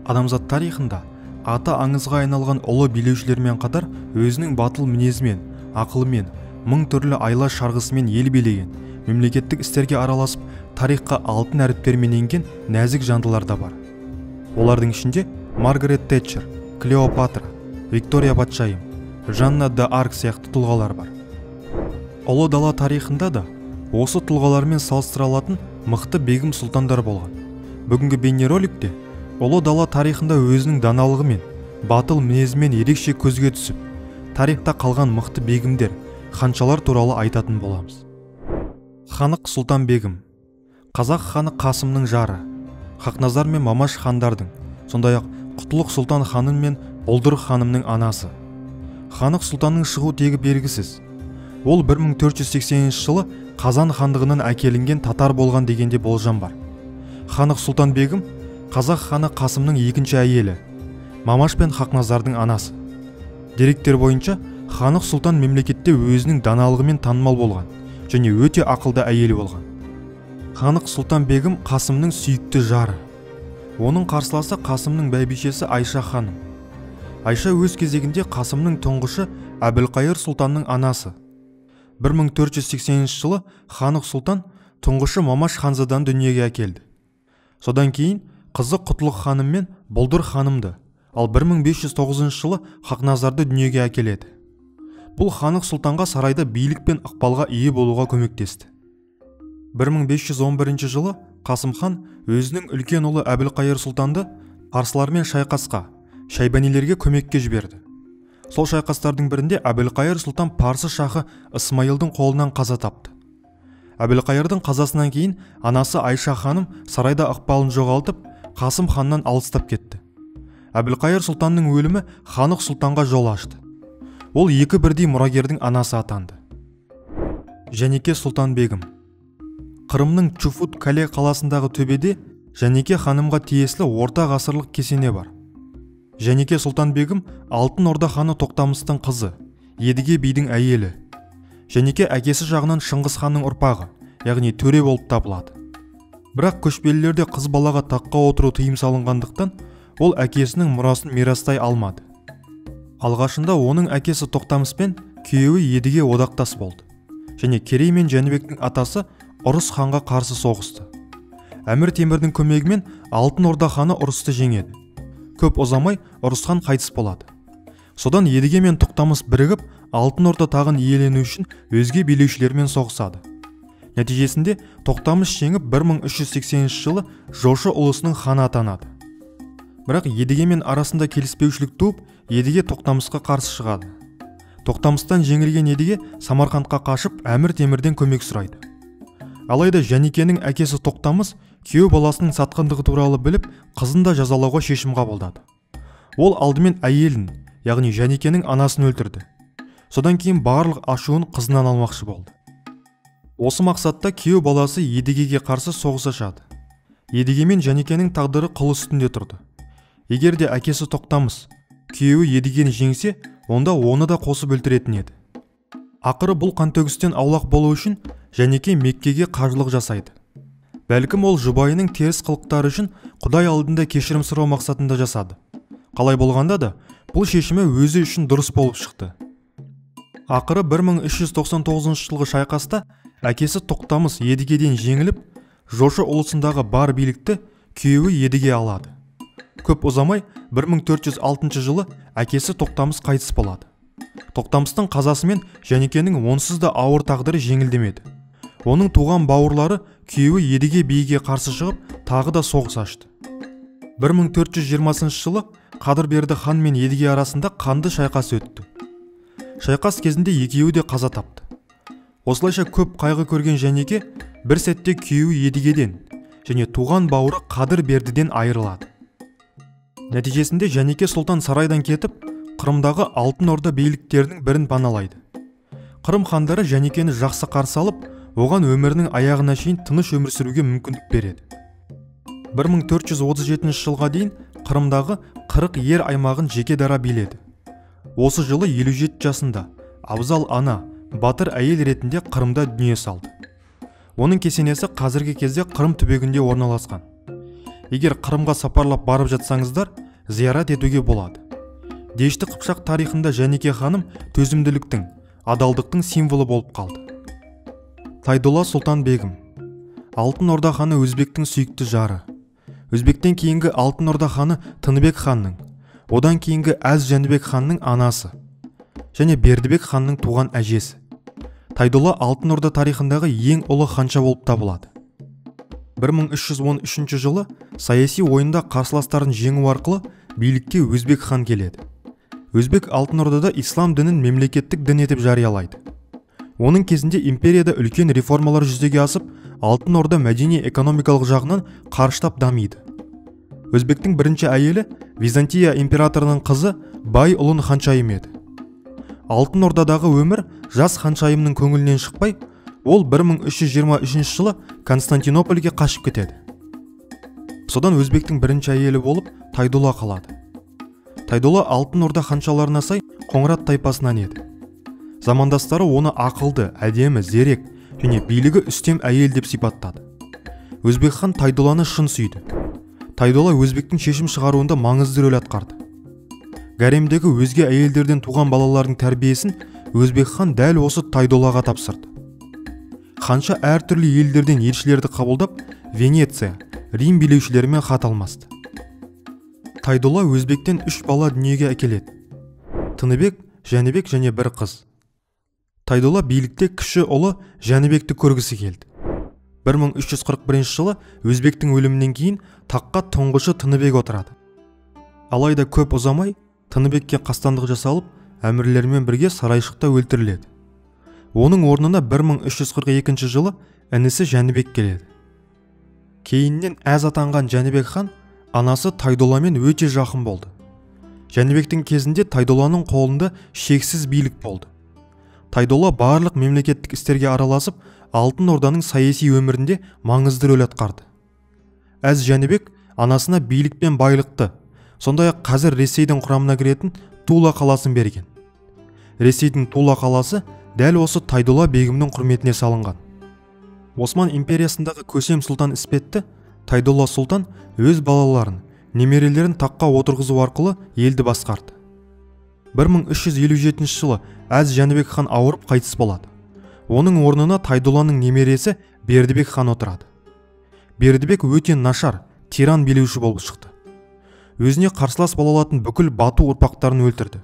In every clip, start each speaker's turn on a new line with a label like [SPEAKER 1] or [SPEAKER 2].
[SPEAKER 1] Адамзат тарихында аты аңызға айналған ұлы билеушілермен қатар өзінің батыл мінезімен, ақылымен, мың түрлі айла шарғысымен ел билеген, мемлекеттік істерге араласып, тарихқа алтын әріптермен енген нәзік жандылар да бар. Олардың ішінде Маргарет Тэтчер, Клеопатра, Виктория патшайым, Жанна д Арк сияқты тұлғалар бар. Ұлы дала тарихында да осы тұлғалармен салыстырылатын мықты бегім сұлтандар болған. Бүгінгі бейнероликте ұлы дала тарихында өзінің даналығымен, батыл мінезімен ерекше көзге түсіп, тарихта қалған мықты бегімдер, ханшалар туралы айтатын боламыз. Ханық Сұлтан бегім. Қазақ ханы Қасымның жары, Хақназар мен Мамаш хандардың, сондай-ақ Құтлық Сұлтан ханым мен Бұлдыр ханымның анасы. Ханық Сұлтанның шығу тегі белгісіз. Ол 1480 жылы Қазан хандығынан әкелінген татар болған дегенде болжам бар. Ханық Сұлтан бегім Қазақ ханы Қасымның екінші әйелі, Мамаш пен Хақназардың анасы. Деректер бойынша Ханық Сұлтан мемлекетте өзінің даналығымен танымал болған және өте ақылды әйелі болған. Ханық Сұлтан бегім Қасымның сүйікті жары. Оның қарсыласы Қасымның бәйбішесі Айша ханым. Айша өз кезегінде Қасымның тұңғышы Әбілқайыр сұлтанның анасы. 1480 жылы Ханық Сұлтан тұңғышы Мамаш ханзадан дүниеге әкелді. Содан кейін қызы Құтлық ханым мен Бұлдыр ханымды, ал 1509 жылы Хақназарды дүниеге әкеледі. Бұл Ханық Сұлтанға сарайда билік пен ықпалға ие болуға көмектесті. 1511 жылы Қасым хан өзінің үлкен ұлы Әбілқайыр сұлтанды парсылармен шайқасқа, шайбанилерге көмекке жіберді. Сол шайқастардың бірінде Әбілқайыр сұлтан парсы шахы Ысмайылдың қолынан қаза тапты. Әбілқайырдың қазасынан кейін анасы Айша ханым сарайда ықпалын жоғалтып, Қасым ханнан алыстап кетті. Әбілқайыр сұлтанның өлімі Ханық Сұлтанға жол ашты. Ол екі бірдей мұрагердің анасы атанды. Жәнеке Сұлтан бегім. Қырымның Чуфут Кале қаласындағы төбеде Жәнеке ханымға тиесілі орта ғасырлық кесене бар. Жәнеке Сұлтан бегім Алтын Орда ханы Тоқтамыстың қызы, Едіге бидің әйелі. Жәнеке әкесі жағынан Шыңғыс ханның ұрпағы, яғни төре болып табылады. Бірақ көшпелілерде қыз балаға таққа отыру тыйым салынғандықтан, ол әкесінің мұрасын мирастай алмады. Алғашында оның әкесі Тоқтамыспен күйеуі Едіге одақтас болды. Және Керей мен Жәнібектің атасы Ұрыс ханға қарсы соғысты. Әмір Темірдің көмегімен Алтын Орда ханы ұрысты жеңеді. Көп ұзамай Ұрыс хан қайтыс болады. Содан Едіге мен Тоқтамыс бірігіп, Алтын Орда тағын иелену үшін өзге билеушілермен соғысады. Нәтижесінде Тоқтамыс жеңіп 1380 жылы Жошы ұлысының ханы атанады. Бірақ Едігемен арасында келіспеушілік туып, Едіге Тоқтамысқа қарсы шығады. Тоқтамыстан жеңілген Едіге Самарқандқа қашып, Әмір Темірден көмек сұрайды. Алайда Жәнекенің әкесі Тоқтамыс күйеу баласының сатқындығы туралы біліп, қызын да жазалауға шешім қабылдады. Ол алдымен әйелін, яғни Жәнекенің анасын өлтірді. Содан кейін барлық ашуын қызынан алмақшы болды. Осы мақсатта күйеу баласы Едігеге қарсы соғыс ашады. Едіге мен Жәнекенің тағдыры қыл үстінде тұрды. Егер де әкесі Тоқтамыс күйеуі Едігені жеңсе, онда оны да қосып өлтіретін еді. Ақыры бұл қантөгістен аулақ болу үшін Жәнеке Меккеге қажылық жасайды. Бәлкім ол жұбайының теріс қылықтары үшін Құдай алдында кешірім сұрау мақсатында жасады. Қалай болғанда да, бұл шешімі өзі үшін дұрыс болып шықты. Ақыры 1399 жылғы шайқаста әкесі Тоқтамыс Едігеден жеңіліп, Жошы ұлысындағы бар билікті күйеуі Едіге алады. Көп ұзамай 1406 жылы әкесі Тоқтамыс қайтыс болады. Тоқтамыстың қазасымен Жәнекенің онсыз да ауыр тағдыры жеңілдемеді. Оның туған бауырлары күйеуі Едіге биге қарсы шығып, тағы да соғыс ашты. 1420 жылы Қадырберді хан мен Едіге арасында қанды шайқас өтті. Шайқас кезінде екеуі де қаза тапты. Осылайша көп қайғы көрген Жәнеке бір сәтте күйеуі Едігеден және туған бауыры Қадырбердіден айырылады. Нәтижесінде Жәнеке сұлтан сарайдан кетіп, Қырымдағы Алтын Орда бейліктерінің бірін паналайды. Қырым хандары Жәнекені жақсы қарсы алып, оған өмірінің аяғына шейін тыныш өмір сүруге мүмкіндік береді. 1437 жылға дейін Қырымдағы 40 ер аймағын жеке дара биледі. Осы жылы 57 жасында Абзал ана, батыр әйел ретінде Қырымда дүние салды. Оның кесенесі қазіргі кезде Қырым түбегінде орналасқан. егер Қырымға сапарлап барып жатсаңыздар, зиярат етуге болады. Дешті Қыпшақ тарихында Жәнеке ханым төзімділіктің, адалдықтың символы болып қалды. Тайдолла Сұлтан Бегім. Алтын Орда ханы Өзбектің сүйікті жары. Өзбектен кейінгі Алтын Орда ханы Тыныбек ханның, одан кейінгі Әз Жәнібек ханның анасы және Бердібек ханның туған әжесі. Тайдолла Алтын Орда тарихындағы ең ұлы ханша болып табылады. 1313 жылы саяси ойында қарсыластарын жеңу арқылы билікке Өзбек хан келеді. Өзбек Алтын Ордада ислам дінін мемлекеттік дін етіп жариялайды. Оның кезінде империяда үлкен реформалар жүзеге асып, Алтын Орда мәдени-экономикалық жағынан қарыштап дамиды. Өзбектің бірінші әйелі Византия императорының қызы Бай ұлын ханшайым еді. Алтын Ордадағы өмір жас ханшайымның көңілінен шықпай, ол 1323 жылы Константинопольге қашып кетеді. Содан Өзбектің бірінші әйелі болып Тайдолла қалады. Тайдолла Алтын Орда ханшаларына сай Қоңырат тайпасынан еді. Замандастары оны ақылды, әдемі, зерек және билігі үстем әйел деп сипаттады. Өзбек хан Тайдолланы шын сүйді. Тайдолла Өзбектің шешім шығаруында маңызды рөл атқарды. Гаремдегі өзге әйелдерден туған балалардың тәрбиесін Өзбек хан дәл осы Тайдоллаға тапсырды. Ханша әртүрлі елдерден елшілерді қабылдап, Венеция, Рим билеушілерімен хат алмасты. Тайдолла Өзбектен 3 бала дүниеге әкеледі. Тыныбек, Жәнібек және бір қыз. Тайдолла билікте кіші ұлы Жәнібекті көргісі келді. 1341 жылы Өзбектің өлімінен кейін таққа тұңғышы Тыныбек отырады. Алайда көп ұзамай Тыныбекке қастандық жасалып, әмірлермен бірге сарайшықта өлтіріледі. Оның орнына 1342 жылы інісі Жәнібек келеді. Кейіннен әз атанған Жәнібек хан анасы Тайдолламен өте жақын болды. Жәнібектің кезінде Тайдолланың қолында шексіз билік болды. Тайдолла барлық мемлекеттік істерге араласып, Алтын Орданың саяси өмірінде маңызды рөл атқарды. Әз Жәнібек анасына билік пен байлықты, сондай-ақ қазір Ресейдің құрамына кіретін Тула қаласын берген. Ресейдің Тула қаласы дәл осы Тайдолла бегімнің құрметіне салынған. Осман империясындағы Көсем сұлтан іспетті Тайдолла сұлтан өз балаларын, немерелерін таққа отырғызу арқылы елді басқарды. 1357 жылы Әз Жәнібек хан ауырып қайтыс болады. Оның орнына Тайдолланың немересі Бердібек хан отырады. Бердібек өте нашар, тиран билеуші болып шықты. Өзіне қарсылас бола алатын бүкіл бату ұрпақтарын өлтірді.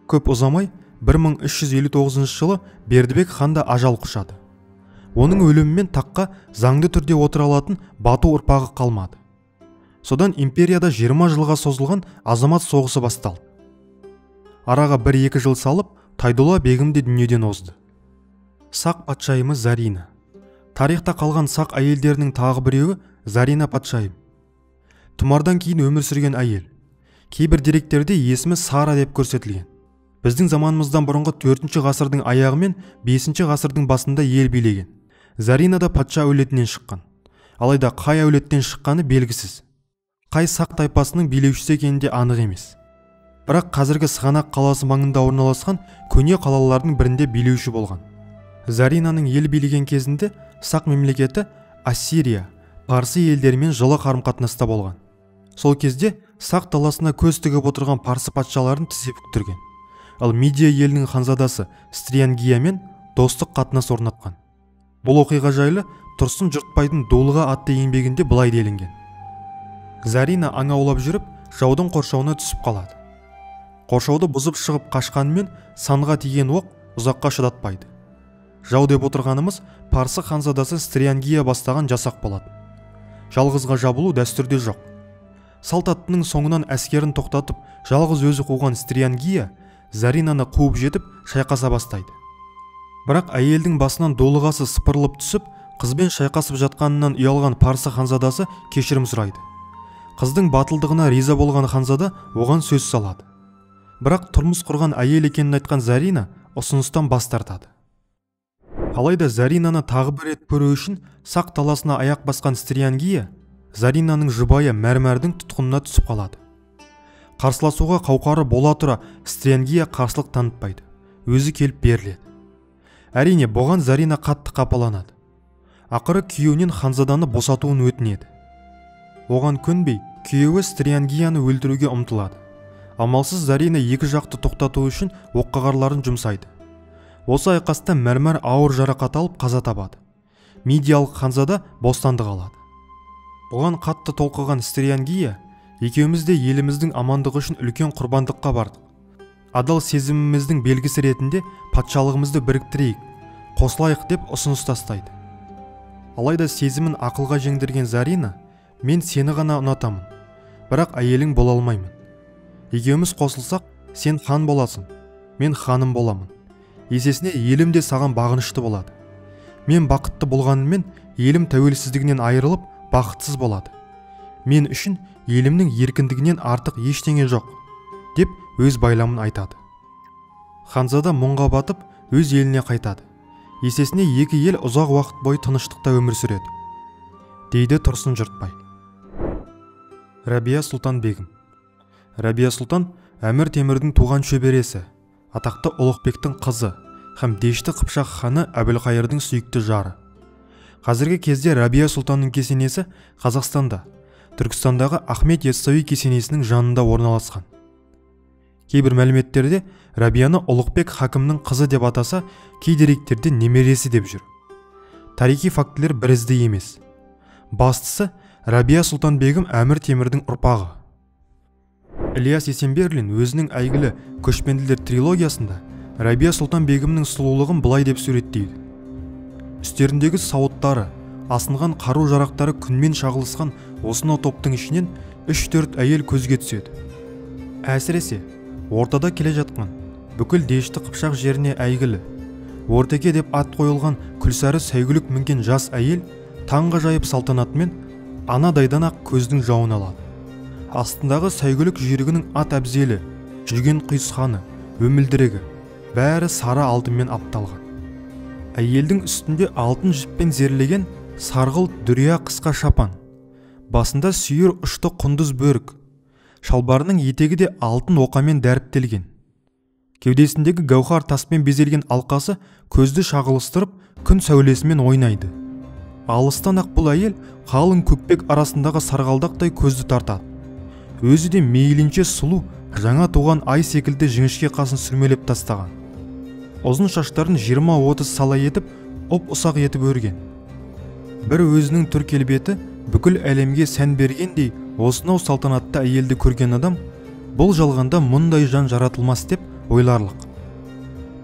[SPEAKER 1] Көп ұзамай 1359 жылы Бердібек хан да ажал құшады. Оның өлімімен таққа заңды түрде отыра алатын бату ұрпағы қалмады. Содан империяда 20 жылға созылған азамат соғысы басталды. Араға 1-2 жыл салып, Тайдолла бегім де дүниеден озды. Сақ патшайымы Зарина. Тарихта қалған сақ әйелдерінің тағы біреуі Зарина патшайым. Тұмардан кейін өмір сүрген әйел. Кейбір деректерде есімі Сара деп көрсетілген. Біздің заманымыздан бұрынғы 4 ғасырдың аяғы мен 5 ғасырдың басында ел билеген. Зарина да патша әулетінен шыққан. Алайда қай әулеттен шыққаны белгісіз. Қай сақ тайпасының билеушісі екені де анық емес. Бірақ қазіргі Сығанақ қаласы маңында орналасқан көне қалалардың бірінде билеуші болған. Заринаның ел билеген кезінде сақ мемлекеті Ассирия, Парсы елдерімен жылы қарым-қатынаста болған. Сол кезде сақ даласына көз тігіп отырған Парсы патшаларын тізе бүктірген. Ал Мидия елінің ханзадасы Стриангиямен достық қатынас орнатқан. Бұл оқиға жайлы Тұрсын Жұртбайдың Дулыға атты еңбегінде былай делінген. Зарина аң аулап жүріп, жаудың қоршауына түсіп қалады. Қоршауды бұзып шығып қашқанымен санға тиген оқ ұзаққа шыдатпайды. Жау деп отырғанымыз Парсы ханзадасы Стриангия бастаған жасақ болады. Жалғызға жабылу дәстүрде жоқ. Салт аттының соңынан әскерін тоқтатып, жалғыз өзі қуған Стриангия Заринаны қуып жетіп шайқаса бастайды. Бірақ әйелдің басынан долығасы сыпырылып түсіп, қызбен шайқасып жатқанынан ұялған Парсы ханзадасы кешірім сұрайды. Қыздың батылдығына риза болған ханзада оған сөз салады. Бірақ тұрмыс құрған әйел екенін айтқан Зарина ұсыныстан бас тартады. Алайда Заринаны тағы бір рет көру үшін сақ таласына аяқ басқан Стриангия Заринаның жұбайы Мәрмәрдің тұтқынына түсіп қалады. Қарсыласуға қауқары бола тұра Стриангия қарсылық танытпайды. Өзі келіп беріледі. Әрине, бұған Зарина қатты қапаланады. Ақыры күйеуінен ханзаданы босатуын өтінеді. оған көнбей күйеуі Стриангияны өлтіруге ұмтылады. Амалсыз Зарина екі жақты тоқтату үшін оққағарларын жұмсайды. Осы айқаста мәрмәр ауыр жарақат алып қаза табады. Мидиялық ханзада бостандық алады. Бұған қатты толқыған Стриангия, екеуміз де еліміздің амандығы үшін үлкен құрбандыққа бардық. Адал сезіміміздің белгісі ретінде патшалығымызды біріктірейік, қосылайық деп ұсыныс тастайды. Алайда сезімін ақылға жеңдірген Зарина, мен сені ғана ұнатамын, бірақ әйелің бола алмаймын. Екеуміз қосылсақ, сен хан боласың, мен ханым боламын. Есесіне елім де саған бағынышты болады. Мен бақытты болғанымен, елім тәуелсіздігінен айырылып, бақытсыз болады. Мен үшін елімнің еркіндігінен артық ештеңе жоқ, деп өз байламын айтады. Ханзада мұңға батып, өз еліне қайтады. Есесіне екі ел ұзақ уақыт бойы тыныштықта өмір сүреді, дейді Тұрсын Жұртбай. Рабия Сұлтан Бегім. Рабия Сұлтан Әмір Темірдің туған шөбересі, атақты Ұлықбектің қызы һәм Дешті Қыпшақ ханы Әбілқайырдың сүйікті жары. Қазіргі кезде Рабия Сұлтанның кесенесі Қазақстанда, Түркістандағы Ахмет Яссауи кесенесінің жанында орналасқан. Кейбір мәліметтерде Рабияны Ұлықбек хакімнің қызы деп атаса, кей деректерде немересі деп жүр. Тарихи фактілер бірізді емес. Бастысы, Рабия Сұлтан Бегім Әмір Темірдің ұрпағы. Ілияс Есенберлин өзінің әйгілі Көшпенділер трилогиясында Рабия Сұлтан Бегімнің сұлулығын былай деп суреттейді. Үстеріндегі сауыттары, асынған қару-жарақтары күнмен шағылысқан осынау топтың ішінен 3-4 әйел көзге түседі. Әсіресе, ортада келе жатқан, бүкіл Дешті Қыпшақ жеріне әйгілі, Ортеке деп ат қойылған Күлсары сәйгүлік мінген жас әйел таңғажайып салтанатымен анадайдан ақ көздің жауын алады. Астындағы сәйгүлік жүйрігінің ат әбзелі, жүген құйысқаны, өмілдірегі, бәрі сары алтынмен апталған. Әйелдің үстінде алтын жіппен зерлеген сарғылт дүрия қысқа шапан, басында сүйір ұшты құндыз бөрік, шалбарының етегі де алтын оқамен дәріптелген. Кеудесіндегі гауһар таспен безелген алқасы көзді шағылыстырып, күн сәулесімен ойнайды. Алыстан ақ бұл әйел қалың көкпек арасындағы сарғалдақтай көзді тартады. Өзі де мейлінше сұлу, жаңа туған ай секілді жіңішке қасын сүрмелеп тастаған. Ұзын шаштарын 20-30 сала етіп, ұп-ұсақ етіп өрген. Бір өзінің түр келбеті бүкіл әлемге сән бергендей осынау салтанатты әйелді көрген адам, бұл жалғанда мұндай жан жаратылмас деп ойларлық.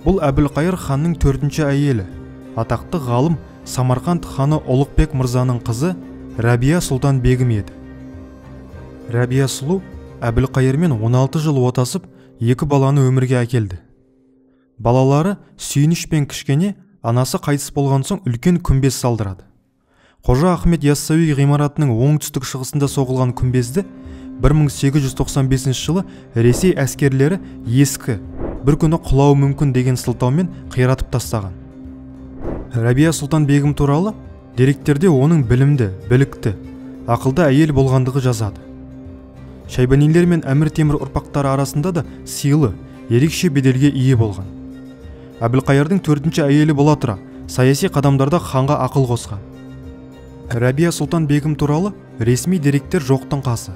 [SPEAKER 1] Бұл Әбілқайыр ханның 4-ші әйелі, атақты ғалым Самарқанд ханы Ұлықбек мырзаның қызы Рабия Сұлтан Бегім еді. Рабия сұлу Әбілқайырмен 16 жыл отасып, 2 баланы өмірге әкелді. Балалары Сүйініш пен Кішкене анасы қайтыс болған соң үлкен күмбез салдырады. Қожа Ахмет Яссауи ғимаратының оңтүстік шығысында соғылған күмбезді 1895 жылы Ресей әскерлері ескі, бір күні құлауы мүмкін деген сылтаумен қиратып тастаған. Рабия Сұлтан Бегім туралы деректерде оның білімді, білікті, ақылды әйел болғандығы жазады. Шайбанилер мен Әмір Темір ұрпақтары арасында да сыйлы, ерекше беделге ие болған. Әбілқайырдың 4-ші әйелі бола тұра, саяси қадамдарда ханға ақыл қосқан. Рабия Сұлтан Бегім туралы ресми деректер жоқтың қасы.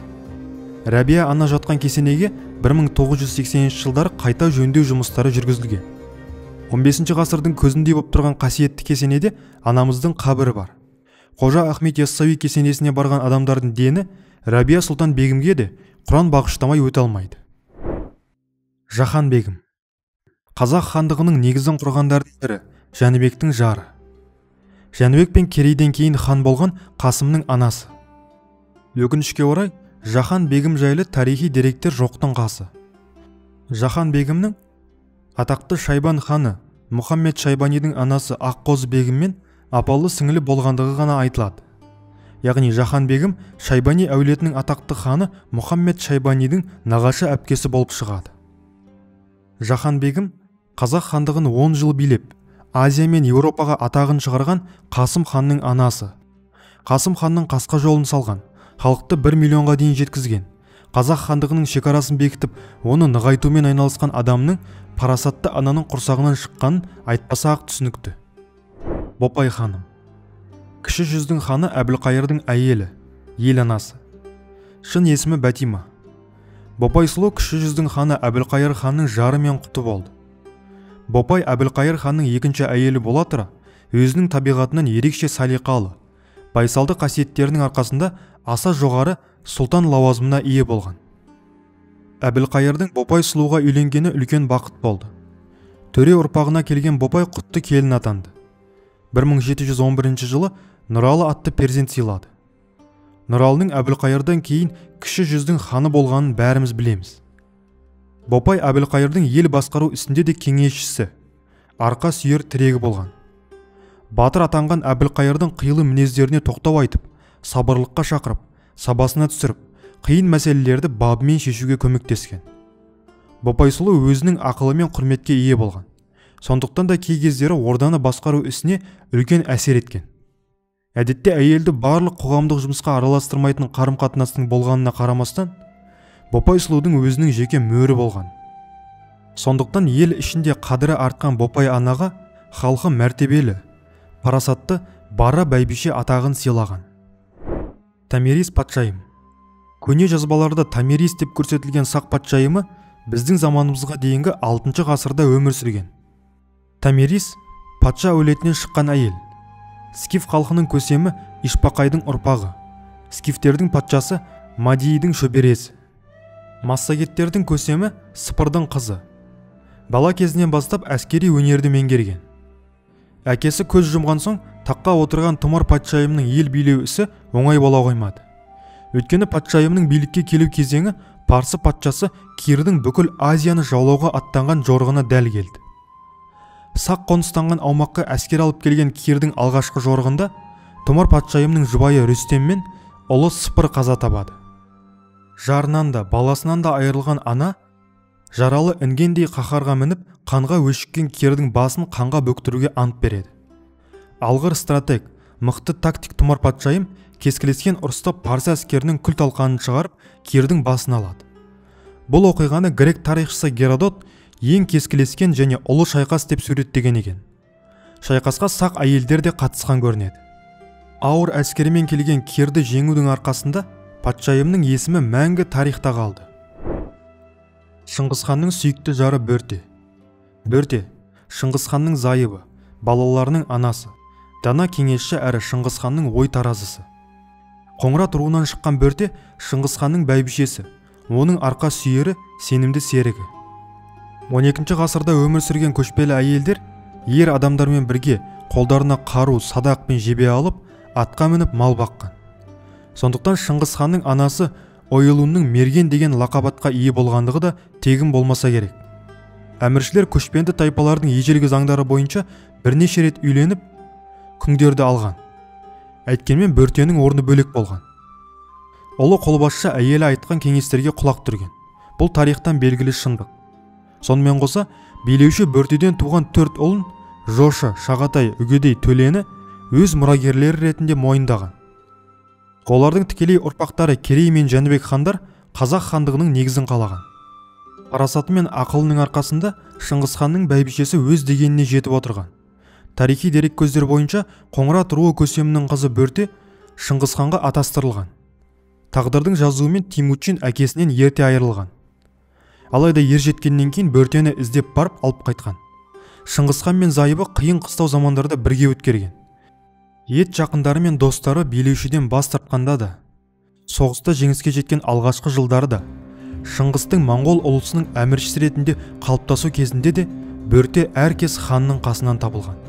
[SPEAKER 1] Рабия ана жатқан кесенеге 1980 жылдары қайта жөндеу жұмыстары жүргізілген. 15 ғасырдың көзіндей болып тұрған қасиетті кесенеде анамыздың қабірі бар. Қожа Ахмет Яссауи кесенесіне барған адамдардың дені Рабия Сұлтан Бегімге де Құран бағыштамай өте алмайды. Жахан Бегім. Қазақ хандығының негізін құрғандардың бірі Жәнібектің жары. Жәнібек пен Керейден кейін хан болған Қасымның анасы. Өкінішке орай, Жахан Бегім жайлы тарихи деректер жоқтың қасы. Жахан Бегімнің атақты Шайбан ханы Мұхаммед Шайбанидің анасы Аққозы Бегіммен апалы сіңілі болғандығы ғана айтылады. Яғни Жахан Бегім Шайбани әулетінің атақты ханы Мұхаммед Шайбанидің нағашы әпкесі болып шығады. Жахан Бегім Қазақ хандығын 10 жыл билеп, Азия мен Еуропаға атағын шығарған Қасым ханның анасы. Қасым ханның қасқа жолын салған, халықты 1 миллионға дейін жеткізген, Қазақ хандығының шекарасын бекітіп, оны нығайтумен айналысқан адамның парасатты ананың құрсағынан шыққанын айтпаса ақ түсінікті. Бопай ханым. Кіші жүздің ханы Әбілқайырдың әйелі, ел анасы. Шын есімі Бәтима. Бопай сұлу кіші жүздің ханы Әбілқайыр ханның жары мен құты болды. Бопай Әбілқайыр ханның екінші әйелі бола тұра, өзінің табиғатынан ерекше салиқалы, байсалды қасиеттерінің арқасында аса жоғары сұлтан лауазымына ие болған. Әбілқайырдың Бопай сұлуға үйленгені үлкен бақыт болды. Төре ұрпағына келген Бопай құтты келін атанды. 1711 жылы Нұралы атты перзент сыйлады. Нұралының Әбілқайырдан кейін кіші жүздің ханы болғанын бәріміз білеміз. Бопай Әбілқайырдың ел басқару ісінде де кеңесшісі, арқа сүйер тірегі болған. Батыр атанған Әбілқайырдың қилы мінездеріне тоқтау айтып, сабырлыққа шақырып, сабасына түсіріп, қиын мәселелерді бабымен шешуге көмектескен. Бопай сұлу өзінің ақылы мен құрметке ие болған. Сондықтан да кей кездері орданы басқару ісіне үлкен әсер еткен. Әдетте әйелді барлық қоғамдық жұмысқа араластырмайтын қарым-қатынастың болғанына қарамастан, Бопай сұлудың өзінің жеке мөрі болған. Сондықтан ел ішінде қадірі артқан Бопай анаға халқы мәртебелі, парасатты бара бәйбіше атағын сыйлаған. Томирис патшайым. Көне жазбаларда Томирис деп көрсетілген сақ патшайымы біздің заманымызға дейінгі 6 ғасырда өмір сүрген. Томирис патша әулетінен шыққан әйел. Скиф халқының көсемі Ишпақайдың ұрпағы. Скифтердің патшасы Мадийдің шөбересі. Массагеттердің көсемі Сыпырдың қызы. Бала кезінен бастап әскери өнерді меңгерген. Әкесі көз жұмған соң таққа отырған тұмар патшайымның ел билеу ісі оңай бола қоймады. Өйткені патшайымның билікке келу кезеңі Парсы патшасы Кирдің бүкіл Азияны жаулауға аттанған жорығына дәл келді. Сақ қоныстанған аумаққа әскер алып келген Кирдің алғашқы жорығында тұмар патшайымның жұбайы Рүстем мен ұлы Сыпыр қаза табады. Жарынан да баласынан да айырылған ана жаралы інгендей қаһарға мініп қанға өшіккен Кирдің басын қанға бөктіруге ант береді. Алғыр стратег, мықты тактик тұмар патшайым кескілескен ұрыста Парсы әскерінің күл талқанын шығарып Кирдің басын алады. Бұл оқиғаны грек тарихшысы Геродот ең кескілескен және ұлы шайқас деп суреттеген екен. Шайқасқа сақ әйелдер де қатысқан көрінеді. Ауыр әскерімен келген Кирді жеңудің арқасында патшайымның есімі мәңгі тарихта қалды. Шыңғысханның сүйікті жары Бөрте. Бөрте Шыңғысханның зайыбы, балаларының анасы, дана кеңесші әрі Шыңғысханның ой таразысы. Қоңырат руынан шыққан Бөрте Шыңғысханның бәйбішесі, оның арқа сүйері, сенімді серігі. 12 ғасырда өмір сүрген көшпелі әйелдер ер адамдармен бірге қолдарына қару, садақ пен жебе алып, атқа мініп мал баққан. Сондықтан Шыңғысханның анасы Ойылунның мерген деген лақабатқа ие болғандығы да тегін болмаса керек. Әміршілер көшпенді тайпалардың ежелгі заңдары бойынша бірнеше рет үйленіп, күңдерді алған. Әйткенмен Бөртенің орны бөлек болған. Ұлы қолбасшы әйелі айтқан кеңестерге құлақ түрген. Бұл тарихтан белгілі шындық. Сонымен қоса, билеуші Бөртеден туған 4 ұлын Жошы, Шағатай, Үгедей, Төлені өз мұрагерлері ретінде мойындаған. Олардың тікелей ұрпақтары Керей мен Жәнібек хандар қазақ хандығының негізін қалаған. Парасаты мен ақылының арқасында Шыңғысханның бәйбішесі өз дегеніне жетіп отырған. Тарихи дерек көздер бойынша Қоңырат руы көсемінің қызы Бөрте Шыңғысханға атастырылған. Тағдырдың жазуымен Темучин әкесінен ерте айырылған. Алайда ер жеткеннен кейін Бөртені іздеп барып алып қайтқан. Шыңғысхан мен зайыбы қиын қыстау замандарда бірге өткерген. Ет жақындары мен достары билеушіден бас тартқанда да, соғыста жеңіске жеткен алғашқы жылдары да, Шыңғыстың Моңғол ұлысының әміршісі ретінде қалыптасу кезінде де Бөрте әркез ханның қасынан табылған.